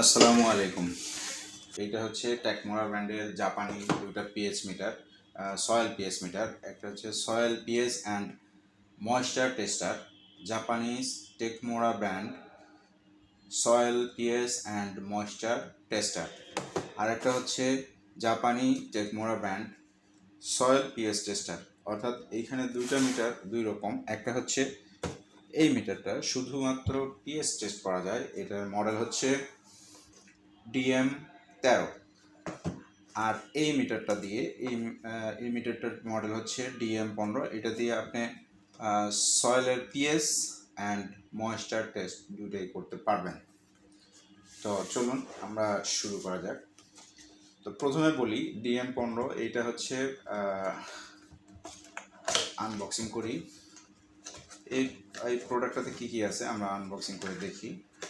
আসসালামু আলাইকুম। এইটা হচ্ছে ট্যাকমোরা ব্র্যান্ডের জাপানি দুইটা pH meter, soil pH meter. একটা হচ্ছে soil pH and moisture tester, Japanese Takemura brand soil pH and moisture tester. আর একটা হচ্ছে জাপানি Takemura brand soil pH tester. অর্থাৎ এইখানে দুইটা মিটার দুই রকম। একটা হচ্ছে এই মিটারটা শুধুমাত্র পিএইচ টেস্ট করা যায়, এটার মডেল হচ্ছে DM13। আর এই মিটারটা দিয়ে এই মিটারটার মডেল হচ্ছে DM15। এটা দিয়ে আপনি সয়েলের পিএইচ অ্যান্ড ময়েশ্চার টেস্ট দুটোই করতে পারবেন। তো চলুন আমরা শুরু করা যাক। তো প্রথমে বলি DM15, এইটা হচ্ছে আনবক্সিং করি। এই এই প্রোডাক্টটাতে কী কী আছে আমরা আনবক্সিং করে দেখি।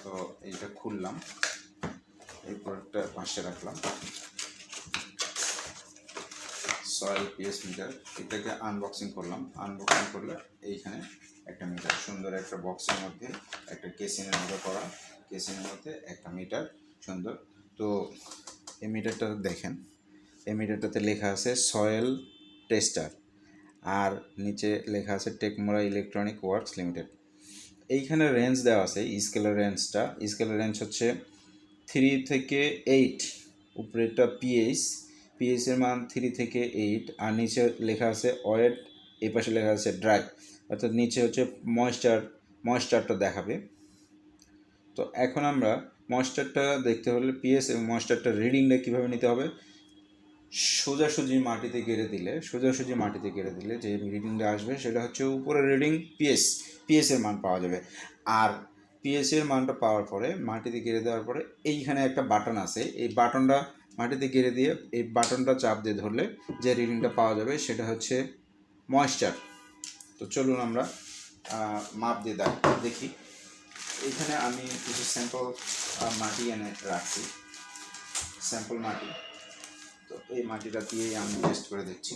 তো এইটা খুললাম, এই প্রোডাক্টটা পাশে রাখলাম। সয়েল পিএইচ মিটার, এটাকে আনবক্সিং করলাম। আনবক্সিং করলে এইখানে একটা মিটার, সুন্দর একটা বক্সের মধ্যে একটা কেসিনের মধ্যে করা, কেসিনের মধ্যে একটা মিটার সুন্দর। তো এই মিটারটা দেখেন, এই মিটারটাতে লেখা আছে সয়েল টেস্টার, আর নিচে লেখা আছে টেকমোরা ইলেকট্রনিক ওয়ার্কস লিমিটেড। এইখানে রেঞ্জ দেওয়া আছে, স্কেলের রেঞ্জটা, স্কেলের রেঞ্জ হচ্ছে 3 থেকে 8। উপরেরটা পিএইচের মান 3 থেকে 8, আর নিচে লেখা আছে ওয়েট, এই পাশে লেখা আছে ড্রাই, অর্থাৎ নিচে হচ্ছে ময়েশ্চারটা দেখাবে। তো এখন আমরা ময়েশ্চারটা দেখতে হলে পিএইচ এবং ময়েশ্চারটা রিডিংটা কীভাবে নিতে হবে, সোজাসুজি মাটিতে গেড়ে দিলে যে রিডিংটা আসবে সেটা হচ্ছে উপরের রিডিং পিএইচের মান পাওয়া যাবে। আর পিএইচের মানটা পাওয়ার পরে মাটিতে গেড়ে দেওয়ার পরে এইখানে একটা বাটন আছে, এই বাটনটা মাটিতে গেড়ে দিয়ে এই বাটনটা চাপ দিয়ে ধরলে যে রিডিংটা পাওয়া যাবে সেটা হচ্ছে ময়েশ্চার। তো চলুন আমরা মাপ দিয়ে দেখি। এইখানে আমি কিছু স্যাম্পল মাটি এনে রাখছি, স্যাম্পল মাটি। তো এই মাটিটা দিয়েই আমি টেস্ট করে দেখছি।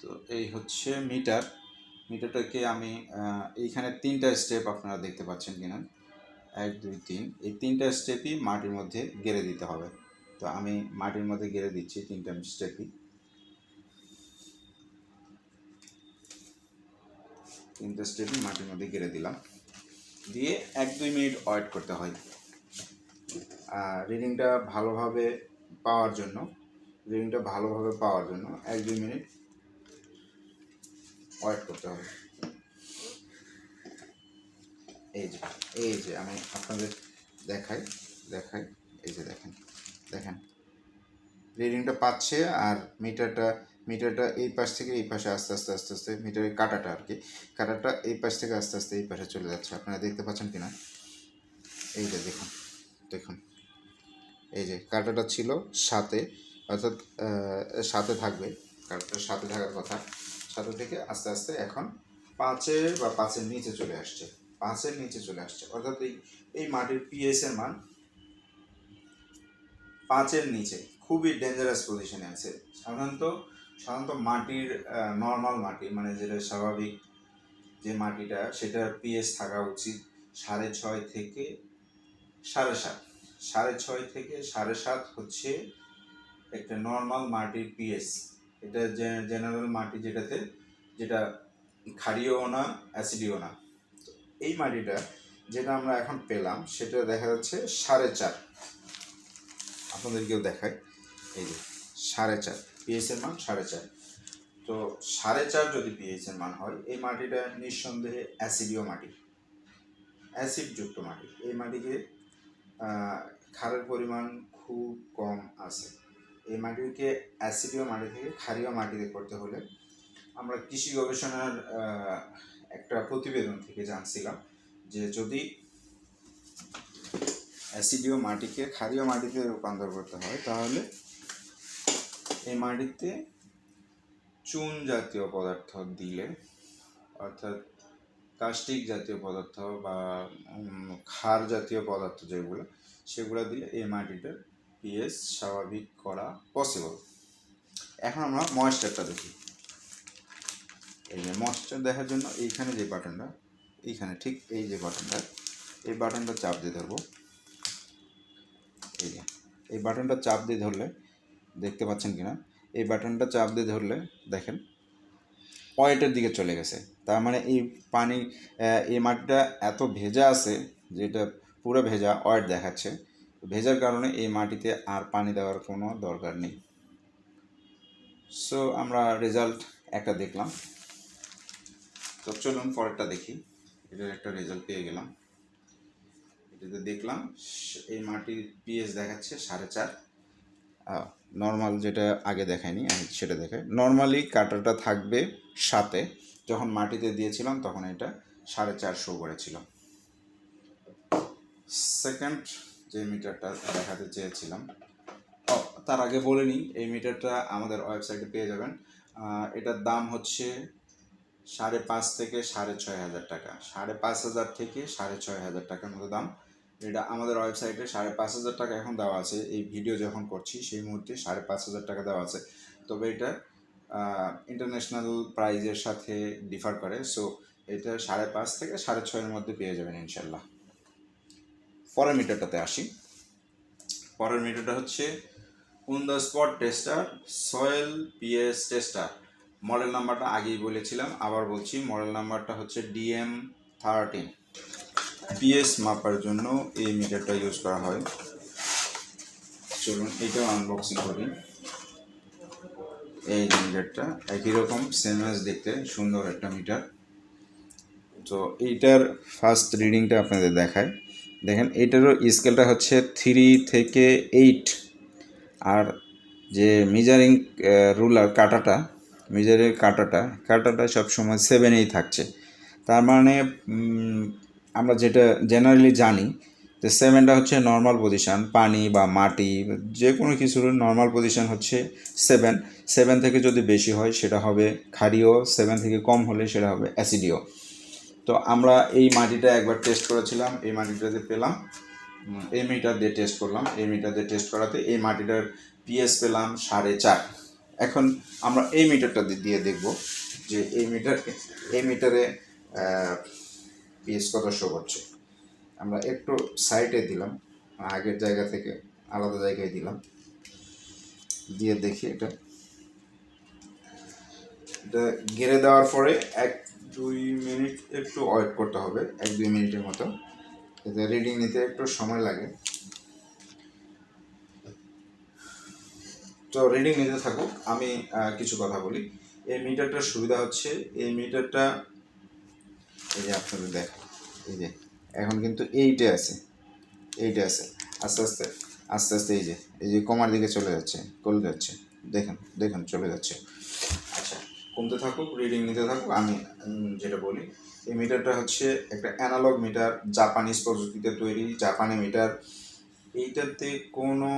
তো এই হচ্ছে মিটারটাকে আমি এইখানে 3টা স্টেপ আপনারা দেখতে পাচ্ছেন কিনা, 1 2 3, এই 3টা স্টেপই মাটির মধ্যে গেড়ে দিতে হবে। তো আমি মাটির মধ্যে গেড়ে দিচ্ছি 3টা স্টেপই। 3টা স্টেপই মাটির মধ্যে গেড়ে দিলাম, দিয়ে 1 2 মিনিট ওয়েট করতে হয় রিডিংটা ভালোভাবে পাওয়ার জন্য। 1 2 মিনিট ওয়েট করতে হবে। এই যে আমি আপনাদের দেখাই, এই যে দেখেন রিডিংটা পাচ্ছে। আর মিটারটা এই পাশ থেকে এই পাশে আস্তে আস্তে মিটারের কাঁটাটা আর কি, কাঁটাটা এই পাশ থেকে আস্তে আস্তে এই পাশে চলে যাচ্ছে। আপনারা দেখতে পাচ্ছেন কিনা, এই যে দেখুন এই যে কাঁটাটা ছিল সাথে, অর্থাৎ সাথে থাকবে, কাঁটাটার সাথে থাকার কথা। সাথে থেকে আস্তে আস্তে এখন 5-এ বা 5-এর নিচে চলে আসছে, 5-এর নিচে চলে আসছে। অর্থাৎ এই মাটির পিএইচের মান 5-এর নিচে, খুবই ডেঞ্জারাস পজিশনে আছে। সাধারণত মাটির নর্মাল মাটি, মানে যেটা স্বাভাবিক যে মাটিটা, সেটার পিএইচ থাকা উচিত 6.5 থেকে 7.5। 6.5 থেকে 7.5 হচ্ছে একটা নর্মাল মাটির পিএইচ। এটা জেনারেল মাটি, যেটা ক্ষারীয় না অ্যাসিডিও না। এই মাটিটা যেটা আমরা এখন পেলাম সেটা দেখা যাচ্ছে 4.5। আপনাদেরকেও দেখায়, এই যে 4.5 পিএইচের মান 4.5। তো 4.5 যদি পিএইচের মান হয়, এই মাটিটা নিঃসন্দেহে অ্যাসিডিও মাটি, অ্যাসিডযুক্ত মাটি। এই মাটিকে ক্ষারের পরিমাণ খুব কম আছে। এই মাটিকে অ্যাসিডীয় মাটি থেকে ক্ষারীয় মাটিতে করতে হলে আমরা কৃষি গবেষণার একটা প্রতিবেদন থেকে জানছিলাম যে যদি অ্যাসিডীয় মাটিকে ক্ষারীয় মাটিতে রূপান্তর করতে হয়, তাহলে এই মাটিতে চুন জাতীয় পদার্থ দিলে, অর্থাৎ কাস্টিক জাতীয় পদার্থ বা ক্ষার জাতীয় পদার্থ সেগুলো দিলে এই মাটিটার পিএইচ স্বাভাবিক করা পসিবল। এখন আমরা ময়েশ্চারটা দেখি। এই যে ময়েশ্চার দেখার জন্য এইখানে যে বাটনটা, এইখানে ঠিক এই যে বাটনটা, এই বাটনটা চাপ দিয়ে ধরবো, এই যে এই বাটনটা চাপ দিয়ে ধরলে দেখতে পাচ্ছেন কিনা, এই বাটনটা চাপ দিয়ে ধরলে দেখেন ওয়েটের দিকে চলে গেছে। তার মানে এই পানি এই মাটিটা এত ভেজা আছে যেটা পুরো ভেজা ওয়েট দেখাচ্ছে। ভেজার কারণে এই মাটিতে আর পানি দেওয়ার কোনো দরকার নেই। সো আমরা রেজাল্ট একটা দেখলাম, তো চলুন পরেরটা দেখি। এটার একটা রেজাল্ট পেয়ে গেলাম, এটাতে দেখলাম এই মাটির পিএইচ দেখাচ্ছে 4.5। নর্মাল যেটা আগে দেখায়নি আমি সেটা দেখাই। নর্মালি কাটারটা থাকবে 7-এ, যখন মাটিতে দিয়েছিলাম তখন এটা 4.5 শো করেছিল। সেকেন্ড যে মিটারটা দেখাতে চেয়েছিলাম, তার আগে বলে নিই এই মিটারটা আমাদের ওয়েবসাইটে পেয়ে যাবেন। এটার দাম হচ্ছে 5.5 থেকে 6,500 টাকা, 5,500 থেকে 6,500 টাকার মতো দাম। এটা আমাদের ওয়েবসাইটে 5,500 টাকা এখন দেওয়া আছে, এই ভিডিও যখন করছি সেই মুহূর্তে 5,500 টাকা দেওয়া আছে। তবে এটা ইন্টারন্যাশনাল প্রাইজের সাথে ডিফার করে, সো এটা 5.5 থেকে 6,500 মধ্যে পেয়ে যাবেন ইনশাল্লাহ। পরের মিটারটাতে আসি। পরের মিটারটা হচ্ছে on the spot tester soil PS tester. Model নাম্বারটা আগেই বলেছিলাম, আবার বলছি, মডেল নাম্বারটা হচ্ছে DM13। পিএস মাপার জন্য এই মিটারটা ইউজ করা হয়। চলুন এটাও আনবক্সিং করি। এই মিটারটা একই রকম সেম অ্যাজ দেখতে সুন্দর একটা মিটার। তো এইটার ফার্স্ট রিডিংটা আপনাদের দেখায়। দেখেন এইটারও স্কেলটা হচ্ছে 3 থেকে 8, আর যে মেজারিং রুলার কাঁটাটা, মেজারের কাঁটাটা সবসময় 7-এই থাকছে। তার মানে আমরা যেটা জেনারেলি জানি যে 7টা হচ্ছে নর্মাল পজিশান, পানি বা মাটি যে কোনো কিছুর নর্মাল পজিশান হচ্ছে 7 থেকে যদি বেশি হয় সেটা হবে ক্ষারীয়, 7 থেকে কম হলে সেটা হবে অ্যাসিডীয়। তো আমরা এই মাটিটা একবার টেস্ট করেছিলাম, এই মাটিটাতে পেলাম, এই মিটার দিয়ে টেস্ট করলাম, এই মিটার দিয়ে টেস্ট করাতে এই মাটিটার পিএস পেলাম 4.5। এখন আমরা এই মিটারটা দিয়ে দেখব যে এই মিটারে পিএস কত শো করছে। আমরা একটু সাইডে দিলাম, আগের জায়গা থেকে আলাদা জায়গায় দিলাম, দিয়ে দেখি এটা গেড়ে দেওয়ার পরে 1-2 মিনিট একটু ওয়েট করতে হবে, 1-2 মিনিটের মতো। এতে রিডিং নিতে একটু সময় লাগে, তো রিডিং নিতে থাকুক, আমি কিছু কথা বলি। এই মিটারটার সুবিধা হচ্ছে এই মিটারটা এই যে আপনাদের দেখো, এই যে এখন কিন্তু এইটা আছে, আস্তে আস্তে এই যে কমার দিকে চলে যাচ্ছে, দেখুন চলে যাচ্ছে। আচ্ছা, কমতে থাকুক, রিডিং নিতে থাকুক। আমি যেটা বলি, এই মিটারটা হচ্ছে একটা অ্যানালগ মিটার, জাপানিজ প্রযুক্তিতে তৈরি, জাপানি মিটার। এইটাতে কোনো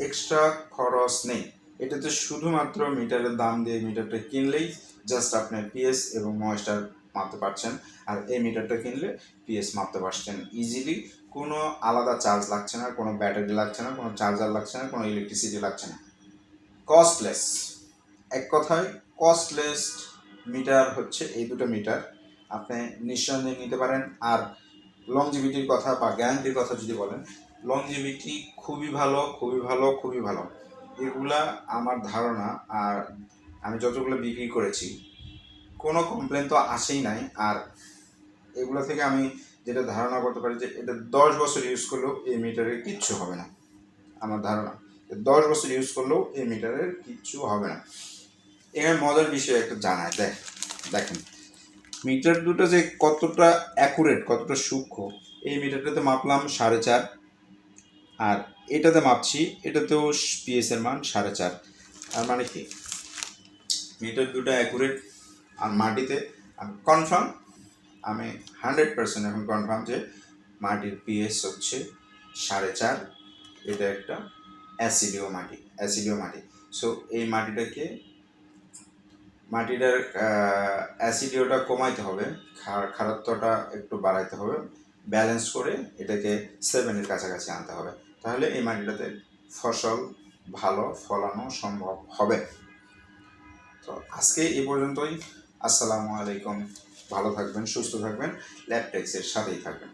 এক্সট্রা খরচ নেই। এটাতে শুধুমাত্র মিটারের দাম দিয়ে মিটারটা কিনলেই জাস্ট আপনার পিএস এবং ময়েস্টার মাপতে পারছেন। আর এই মিটারটা কিনলে পিএস মাপতে পারছেন ইজিলি, কোনো আলাদা চার্জ লাগছে না, কোনো ব্যাটারি লাগছে না, কোনো চার্জার লাগছে না, কোনো ইলেকট্রিসিটি লাগছে না। কস্টলেস, এক কথায় কস্টলেস মিটার হচ্ছে এই দুটো মিটার। আপনি নিঃসন্দেহে নিতে পারেন। আর লংজিভিটির কথা বা গ্যারান্টির কথা যদি বলেন, লংজিভিটি খুবই ভালো। এগুলা আমার ধারণা, আর আমি যতগুলো বিক্রি করেছি কোনো কমপ্লেন তো আসেই নাই। আর এগুলো থেকে আমি যেটা ধারণা করতে পারি যে এটা 10 বছর ইউজ করলেও এই মিটারের কিচ্ছু হবে না। আমার ধারণা 10 বছর ইউজ করলেও এই মিটারের কিচ্ছু হবে না। এখানে মজার বিষয় একটা জানায়, দেখেন মিটার দুটো যে কতটা অ্যাকুরেট, কতটা সূক্ষ্ম। এই মিটারটাতে মাপলাম 4.5, আর এটাতে মাপছি, এটাতেও পিএস এর মান 4.5। আর মানে কি মিটার দুটো অ্যাকুরেট। আর মাটিতে আমি কনফার্ম, আমি 100% এখন কনফার্ম যে মাটির পিএস হচ্ছে 4.5। এটা একটা অ্যাসিডীয় মাটি। সো এই মাটিটার অ্যাসিডিওটা কমাইতে হবে, খারত্বটা একটু বাড়াইতে হবে, ব্যালেন্স করে এটাকে 7-এর কাছাকাছি আনতে হবে, তাহলে এই মাটিটাতে ফসল ভালো ফলানো সম্ভব হবে। তো আজকে এই পর্যন্তই। আসসালামু আলাইকুম, ভালো থাকবেন, সুস্থ থাকবেন, ল্যাবটেক্সের সাথেই থাকবেন।